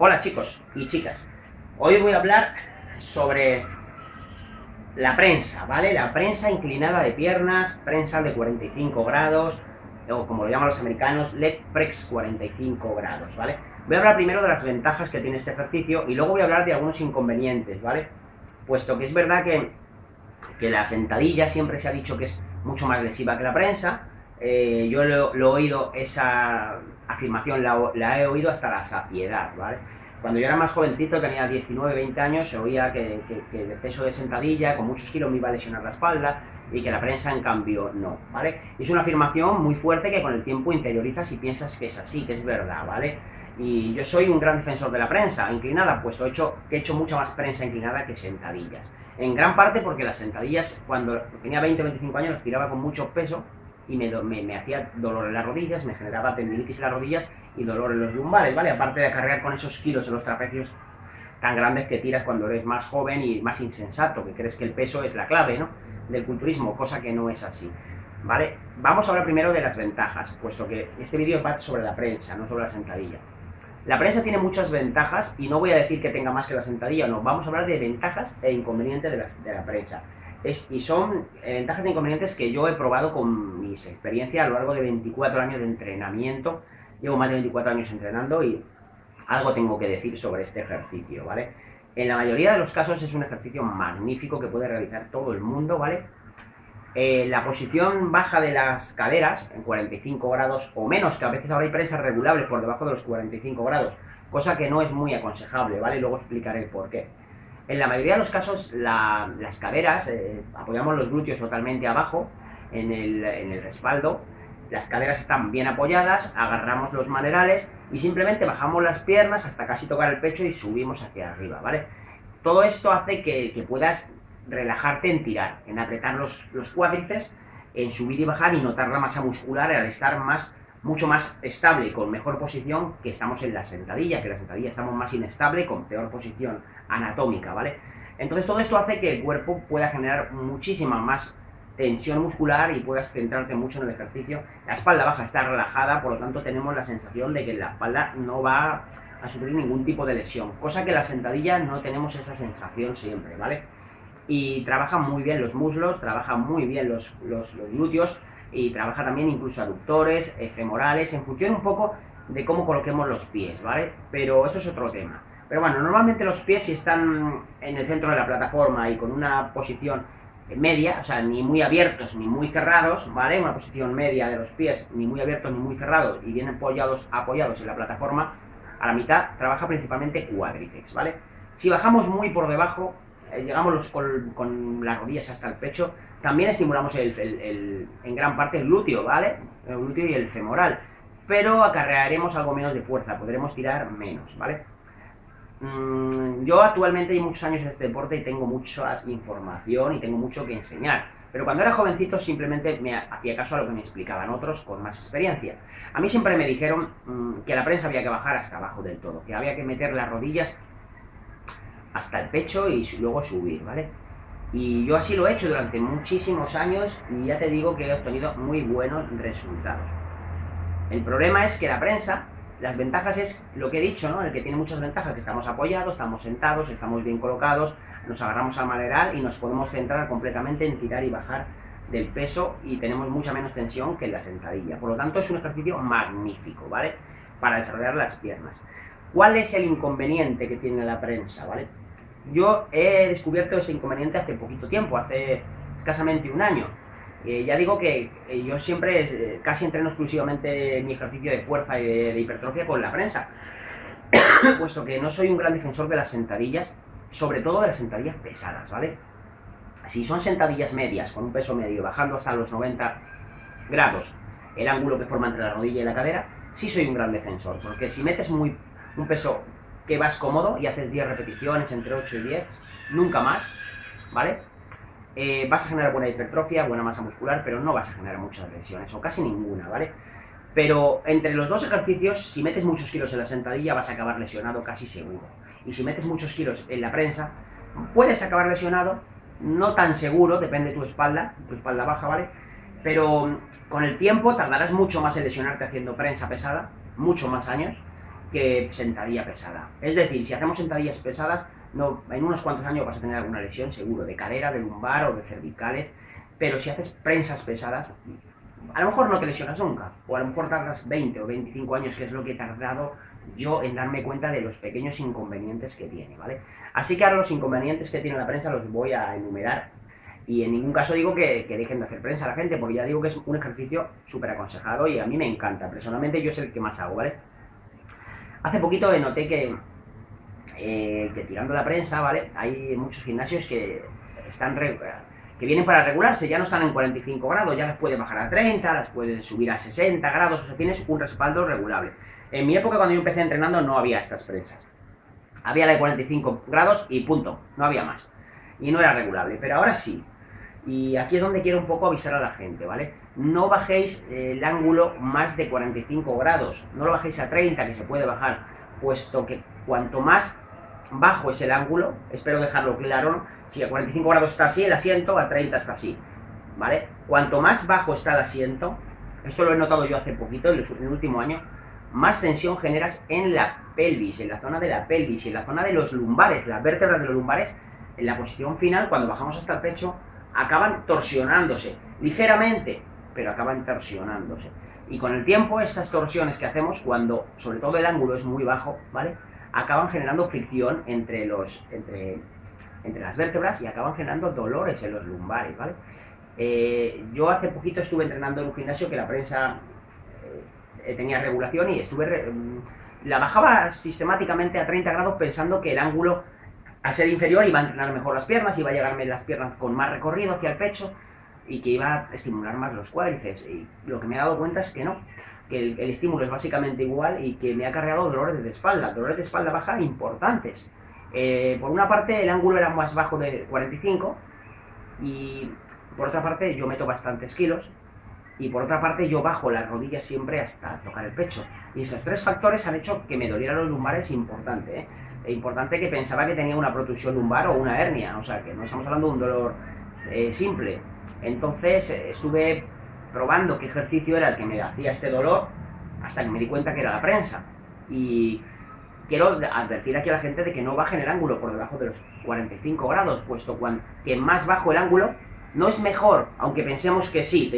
Hola chicos y chicas, hoy voy a hablar sobre la prensa, ¿vale? La prensa inclinada de piernas, prensa de 45 grados, o como lo llaman los americanos, leg press 45 grados, ¿vale? Voy a hablar primero de las ventajas que tiene este ejercicio y luego voy a hablar de algunos inconvenientes, ¿vale? Puesto que es verdad que la sentadilla siempre se ha dicho que es mucho más lesiva que la prensa. Yo lo he oído, esa afirmación la he oído hasta la saciedad, ¿vale? Cuando yo era más jovencito, tenía 19, 20 años, se oía que el exceso de sentadilla con muchos kilos me iba a lesionar la espalda y que la prensa, en cambio, no, ¿vale? Y es una afirmación muy fuerte que con el tiempo interiorizas y piensas que es así, que es verdad, ¿vale? Y yo soy un gran defensor de la prensa inclinada, puesto que he hecho mucha más prensa inclinada que sentadillas. En gran parte porque las sentadillas, cuando tenía 20 o 25 años, las tiraba con mucho peso y me hacía dolor en las rodillas, me generaba tendinitis en las rodillas y dolor en los lumbares, ¿vale? Aparte de acarrear con esos kilos en los trapecios tan grandes que tiras cuando eres más joven y más insensato, que crees que el peso es la clave, ¿no?, del culturismo, cosa que no es así, ¿vale? Vamos a hablar primero de las ventajas, puesto que este vídeo va sobre la prensa, no sobre la sentadilla. La prensa tiene muchas ventajas y no voy a decir que tenga más que la sentadilla, no, vamos a hablar de ventajas e inconvenientes de la prensa. Y son ventajas e inconvenientes que yo he probado con mis experiencias a lo largo de 24 años de entrenamiento. Llevo más de 24 años entrenando y algo tengo que decir sobre este ejercicio, ¿vale? En la mayoría de los casos es un ejercicio magnífico que puede realizar todo el mundo, ¿vale? La posición baja de las caderas, en 45 grados o menos, que a veces ahora hay presas regulables por debajo de los 45 grados, cosa que no es muy aconsejable, ¿vale? Luego explicaré el por qué. En la mayoría de los casos las caderas, apoyamos los glúteos totalmente abajo en el respaldo, las caderas están bien apoyadas, agarramos los manerales y simplemente bajamos las piernas hasta casi tocar el pecho y subimos hacia arriba, ¿vale? Todo esto hace que puedas relajarte en tirar, en apretar los cuádriceps, en subir y bajar y notar la masa muscular al estar mucho más estable y con mejor posición que estamos en la sentadilla, que en la sentadilla estamos más inestable, con peor posición anatómica, ¿vale? Entonces todo esto hace que el cuerpo pueda generar muchísima más tensión muscular y puedas centrarte mucho en el ejercicio. La espalda baja está relajada, por lo tanto tenemos la sensación de que la espalda no va a sufrir ningún tipo de lesión, cosa que en la sentadilla no tenemos esa sensación siempre, ¿vale? Y trabaja muy bien los muslos, trabaja muy bien los glúteos y trabaja también incluso aductores, femorales, en función un poco de cómo coloquemos los pies, ¿vale? Pero esto es otro tema. Pero bueno, normalmente los pies, si están en el centro de la plataforma y con una posición media, o sea, ni muy abiertos ni muy cerrados, ¿vale? Una posición media de los pies, ni muy abiertos ni muy cerrados y bien apoyados en la plataforma, a la mitad trabaja principalmente cuádriceps, ¿vale? Si bajamos muy por debajo, llegamos con las rodillas hasta el pecho, también estimulamos en gran parte el glúteo, ¿vale? El glúteo y el femoral, pero acarrearemos algo menos de fuerza, podremos tirar menos, ¿vale? Yo actualmente llevo muchos años en este deporte y tengo mucha información y tengo mucho que enseñar, pero cuando era jovencito simplemente me hacía caso a lo que me explicaban otros con más experiencia. A mí siempre me dijeron que la prensa había que bajar hasta abajo del todo, que había que meter las rodillas hasta el pecho y luego subir, ¿vale? Y yo así lo he hecho durante muchísimos años y ya te digo que he obtenido muy buenos resultados. El problema es que la prensa, las ventajas es lo que he dicho, ¿no? El que tiene muchas ventajas, que estamos apoyados, estamos sentados, estamos bien colocados, nos agarramos al maneral y nos podemos centrar completamente en tirar y bajar del peso y tenemos mucha menos tensión que en la sentadilla. Por lo tanto, es un ejercicio magnífico, ¿vale? Para desarrollar las piernas. ¿Cuál es el inconveniente que tiene la prensa, ¿vale? Yo he descubierto ese inconveniente hace poquito tiempo, hace escasamente un año. Ya digo que yo siempre casi entreno exclusivamente mi ejercicio de fuerza y de hipertrofia con la prensa, puesto que no soy un gran defensor de las sentadillas, sobre todo de las sentadillas pesadas, ¿vale? Si son sentadillas medias, con un peso medio, bajando hasta los 90 grados, el ángulo que forma entre la rodilla y la cadera, sí soy un gran defensor, porque si metes un peso que vas cómodo y haces 10 repeticiones, entre 8 y 10, nunca más, ¿vale? Vas a generar buena hipertrofia, buena masa muscular, pero no vas a generar muchas lesiones, o casi ninguna, ¿vale? Pero entre los dos ejercicios, si metes muchos kilos en la sentadilla, vas a acabar lesionado casi seguro. Y si metes muchos kilos en la prensa, puedes acabar lesionado, no tan seguro, depende de tu espalda baja, ¿vale? Pero con el tiempo tardarás mucho más en lesionarte haciendo prensa pesada, mucho más años, que sentadilla pesada. Es decir, si hacemos sentadillas pesadas, no, en unos cuantos años vas a tener alguna lesión seguro, de cadera, de lumbar o de cervicales, pero si haces prensas pesadas, a lo mejor no te lesionas nunca, o a lo mejor tardas 20 o 25 años, que es lo que he tardado yo en darme cuenta de los pequeños inconvenientes que tiene, ¿vale? Así que ahora los inconvenientes que tiene la prensa los voy a enumerar, y en ningún caso digo que dejen de hacer prensa a la gente, porque ya digo que es un ejercicio súper aconsejado y a mí me encanta. Personalmente yo es el que más hago, ¿vale? Hace poquito noté que tirando la prensa, ¿vale? Hay muchos gimnasios que vienen para regularse, ya no están en 45 grados, ya las puedes bajar a 30, las puedes subir a 60 grados, o sea, tienes un respaldo regulable. En mi época, cuando yo empecé entrenando, no había estas prensas. Había la de 45 grados y punto, no había más. Y no era regulable, pero ahora sí. Y aquí es donde quiero un poco avisar a la gente, ¿vale? No bajéis el ángulo más de 45 grados, no lo bajéis a 30, que se puede bajar, puesto que cuanto más bajo es el ángulo, espero dejarlo claro, ¿no? Si a 45 grados está así el asiento, a 30 está así, ¿vale? Cuanto más bajo está el asiento, esto lo he notado yo hace poquito, en el último año, más tensión generas en la pelvis, en la zona de la pelvis y en la zona de los lumbares, las vértebras de los lumbares, en la posición final, cuando bajamos hasta el pecho, acaban torsionándose, ligeramente, pero acaban torsionándose. Y con el tiempo, estas torsiones que hacemos, cuando sobre todo el ángulo es muy bajo, ¿vale?, acaban generando fricción entre las vértebras y acaban generando dolores en los lumbares, ¿vale? Yo hace poquito estuve entrenando en un gimnasio que la prensa tenía regulación y la bajaba sistemáticamente a 30 grados pensando que el ángulo, al ser inferior, iba a entrenar mejor las piernas, iba a llegarme las piernas con más recorrido hacia el pecho y que iba a estimular más los cuádriceps. Y lo que me he dado cuenta es que no, que el estímulo es básicamente igual y que me ha acarreado dolores de espalda baja importantes. Por una parte el ángulo era más bajo de 45 y por otra parte yo meto bastantes kilos y por otra parte yo bajo las rodillas siempre hasta tocar el pecho. Y esos tres factores han hecho que me dolieran los lumbares importante, importante, que pensaba que tenía una protusión lumbar o una hernia, o sea que no estamos hablando de un dolor simple. Entonces estuve probando qué ejercicio era el que me hacía este dolor hasta que me di cuenta que era la prensa. Y quiero advertir aquí a la gente de que no bajen el ángulo por debajo de los 45 grados, puesto que más bajo el ángulo no es mejor, aunque pensemos que sí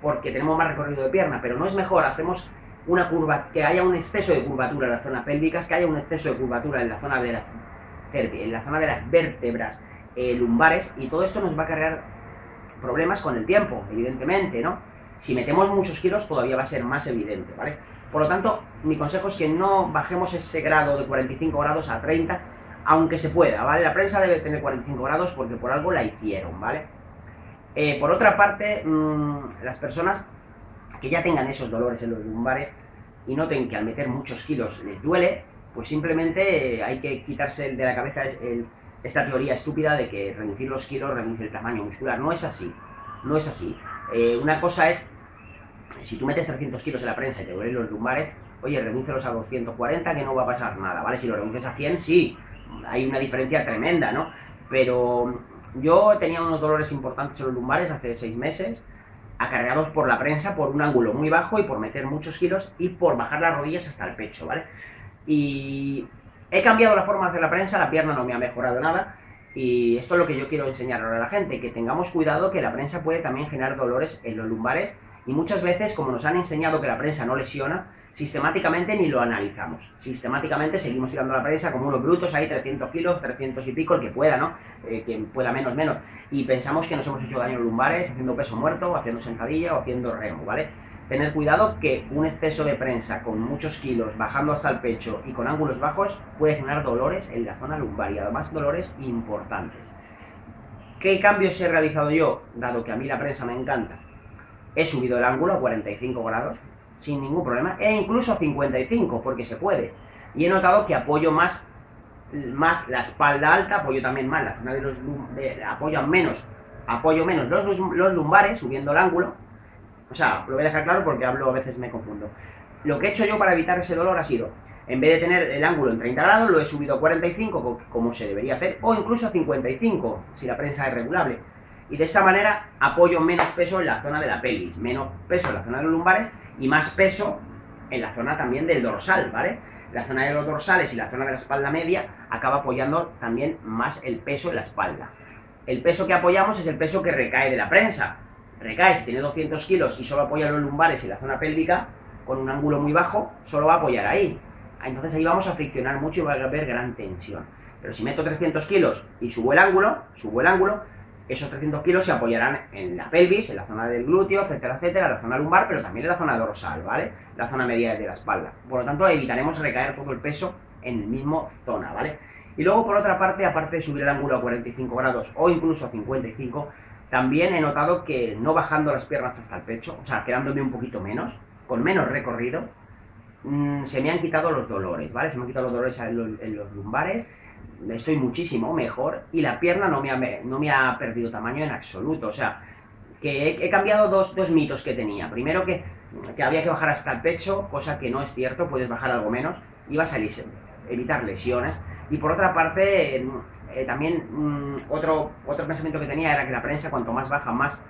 porque tenemos más recorrido de pierna, pero no es mejor, hacemos una curva, que haya un exceso de curvatura en la zona pélvica, que haya un exceso de curvatura en la zona de las vértebras lumbares, y todo esto nos va a cargar problemas con el tiempo, evidentemente, ¿no? Si metemos muchos kilos todavía va a ser más evidente, ¿vale? Por lo tanto, mi consejo es que no bajemos ese grado de 45 grados a 30, aunque se pueda, ¿vale? La prensa debe tener 45 grados porque por algo la hicieron, ¿vale? Por otra parte, las personas que ya tengan esos dolores en los lumbares y noten que al meter muchos kilos les duele, pues simplemente hay que quitarse de la cabeza esta teoría estúpida de que reducir los kilos reduce el tamaño muscular. No es así, no es así. Una cosa es, si tú metes 300 kilos en la prensa y te duelen los lumbares, oye, redúcelos a 240 que no va a pasar nada, ¿vale? Si lo reduces a 100, sí, hay una diferencia tremenda, ¿no? Pero yo tenía unos dolores importantes en los lumbares hace 6 meses, acarreados por la prensa, por un ángulo muy bajo y por meter muchos kilos y por bajar las rodillas hasta el pecho, ¿vale? Y he cambiado la forma de hacer la prensa, la pierna no me ha mejorado nada, y esto es lo que yo quiero enseñar ahora a la gente, que tengamos cuidado, que la prensa puede también generar dolores en los lumbares, y muchas veces, como nos han enseñado que la prensa no lesiona, sistemáticamente ni lo analizamos. Sistemáticamente seguimos tirando la prensa como unos brutos, ahí 300 kilos, 300 y pico, el que pueda, ¿no? Quien pueda menos, y pensamos que nos hemos hecho daño en los lumbares haciendo peso muerto, o haciendo sentadilla, o haciendo remo, ¿vale? Tener cuidado que un exceso de prensa con muchos kilos, bajando hasta el pecho y con ángulos bajos, puede generar dolores en la zona lumbar, y además dolores importantes. ¿Qué cambios he realizado yo? Dado que a mí la prensa me encanta, he subido el ángulo a 45 grados, sin ningún problema, e incluso a 55, porque se puede. Y he notado que apoyo más la espalda alta, apoyo también más la zona de los apoyo menos los lumbares, subiendo el ángulo. O sea, lo voy a dejar claro porque hablo, a veces me confundo. Lo que he hecho yo para evitar ese dolor ha sido, en vez de tener el ángulo en 30 grados, lo he subido a 45, como se debería hacer, o incluso a 55, si la prensa es regulable. Y de esta manera apoyo menos peso en la zona de la pelvis, menos peso en la zona de los lumbares y más peso en la zona también del dorsal, ¿vale? La zona de los dorsales y la zona de la espalda media acaba apoyando también más el peso en la espalda. El peso que apoyamos es el peso que recae de la prensa. Recae, si tiene 200 kilos y solo apoya los lumbares y la zona pélvica, con un ángulo muy bajo, solo va a apoyar ahí. Entonces ahí vamos a friccionar mucho y va a haber gran tensión. Pero si meto 300 kilos y subo el ángulo, esos 300 kilos se apoyarán en la pelvis, en la zona del glúteo, etcétera, etcétera, la zona lumbar, pero también en la zona dorsal, ¿vale? La zona media de la espalda. Por lo tanto, evitaremos recaer todo el peso en la misma zona, ¿vale? Y luego, por otra parte, aparte de subir el ángulo a 45 grados o incluso a 55, también he notado que no bajando las piernas hasta el pecho, o sea, quedándome un poquito menos, con menos recorrido, se me han quitado los dolores, ¿vale? Se me han quitado los dolores en los lumbares, estoy muchísimo mejor y la pierna no me ha perdido tamaño en absoluto. O sea, que he cambiado dos mitos que tenía. Primero que había que bajar hasta el pecho, cosa que no es cierto, puedes bajar algo menos y vas a evitar lesiones. Y por otra parte, también otro pensamiento que tenía era que la prensa cuanto más baja, más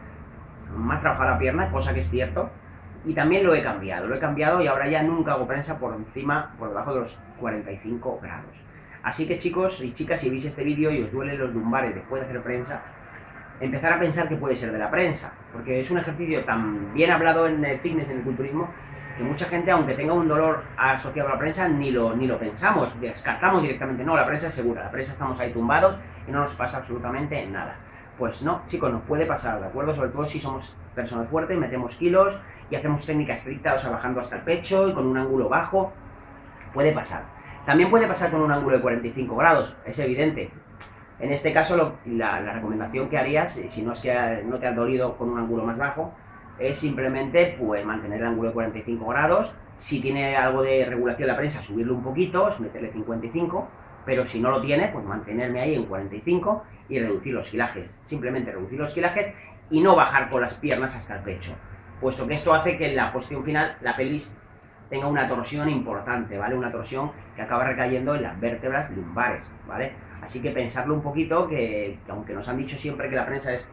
trabaja la pierna, cosa que es cierto. Y también lo he cambiado y ahora ya nunca hago prensa por debajo de los 45 grados. Así que chicos y chicas, si veis este vídeo y os duelen los lumbares después de hacer prensa, empezar a pensar que puede ser de la prensa, porque es un ejercicio tan bien hablado en el fitness, en el culturismo, que mucha gente, aunque tenga un dolor asociado a la prensa, ni lo pensamos, descartamos directamente. No, la prensa es segura, la prensa estamos ahí tumbados y no nos pasa absolutamente nada. Pues no, chicos, nos puede pasar, ¿de acuerdo? Sobre todo si somos personas fuertes, metemos kilos y hacemos técnica estricta, o sea, bajando hasta el pecho y con un ángulo bajo, puede pasar. También puede pasar con un ángulo de 45 grados, es evidente. En este caso, la recomendación que harías, si no es que no te has dolido con un ángulo más bajo, es simplemente pues mantener el ángulo de 45 grados. Si tiene algo de regulación la prensa, subirlo un poquito, meterle 55, pero si no lo tiene, pues mantenerme ahí en 45 y reducir los kilajes. Simplemente reducir los kilajes y no bajar con las piernas hasta el pecho, puesto que esto hace que en la posición final la pelvis tenga una torsión importante, ¿vale? Una torsión que acaba recayendo en las vértebras lumbares, ¿vale? Así que pensarlo un poquito, que aunque nos han dicho siempre que la prensa es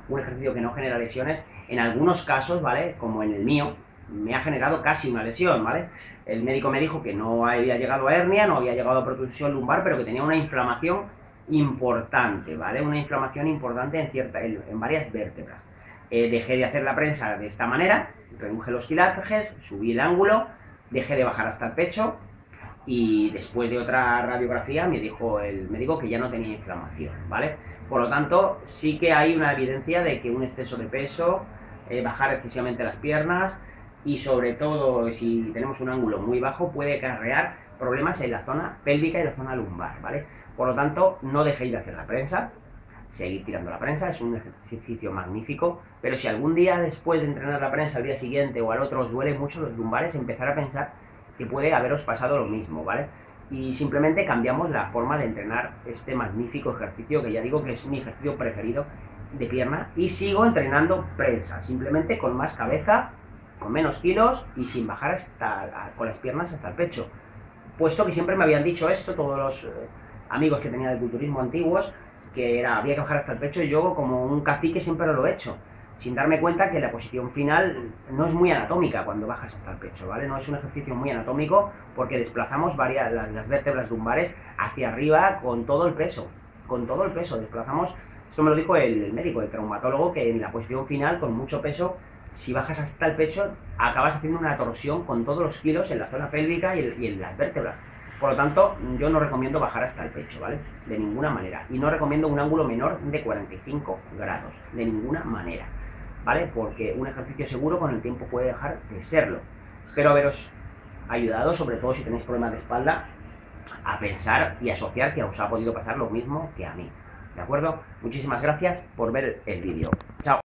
un ejercicio que no genera lesiones, en algunos casos, ¿vale? Como en el mío, me ha generado casi una lesión, ¿vale? El médico me dijo que no había llegado a hernia, no había llegado a protrusión lumbar, pero que tenía una inflamación importante, ¿vale? Una inflamación importante en varias vértebras. Dejé de hacer la prensa de esta manera, reduje los kilajes, subí el ángulo, dejé de bajar hasta el pecho y después de otra radiografía me dijo el médico que ya no tenía inflamación, ¿vale? Por lo tanto, sí que hay una evidencia de que un exceso de peso, bajar excesivamente las piernas y sobre todo si tenemos un ángulo muy bajo puede acarrear problemas en la zona pélvica y la zona lumbar, ¿vale? Por lo tanto, no dejéis de hacer la prensa, seguir tirando la prensa, es un ejercicio magnífico, pero si algún día después de entrenar la prensa al día siguiente o al otro os duele mucho los lumbares, empezar a pensar que puede haberos pasado lo mismo, ¿vale? Y simplemente cambiamos la forma de entrenar este magnífico ejercicio, que ya digo que es mi ejercicio preferido de pierna, y sigo entrenando prensa, simplemente con más cabeza, con menos kilos y sin bajar con las piernas hasta el pecho. Puesto que siempre me habían dicho esto, todos los amigos que tenía del culturismo antiguos, que había que bajar hasta el pecho, y yo como un cacique siempre lo he hecho, sin darme cuenta que la posición final no es muy anatómica cuando bajas hasta el pecho, ¿vale? No es un ejercicio muy anatómico porque desplazamos las vértebras lumbares hacia arriba con todo el peso, desplazamos, esto me lo dijo el médico, el traumatólogo, que en la posición final con mucho peso, si bajas hasta el pecho, acabas haciendo una torsión con todos los kilos en la zona pélvica y en las vértebras. Por lo tanto, yo no recomiendo bajar hasta el pecho, ¿vale? De ninguna manera. Y no recomiendo un ángulo menor de 45 grados, de ninguna manera, ¿vale? Porque un ejercicio seguro con el tiempo puede dejar de serlo. Espero haberos ayudado, sobre todo si tenéis problemas de espalda, a pensar y asociar que os ha podido pasar lo mismo que a mí, ¿de acuerdo? Muchísimas gracias por ver el vídeo. Chao.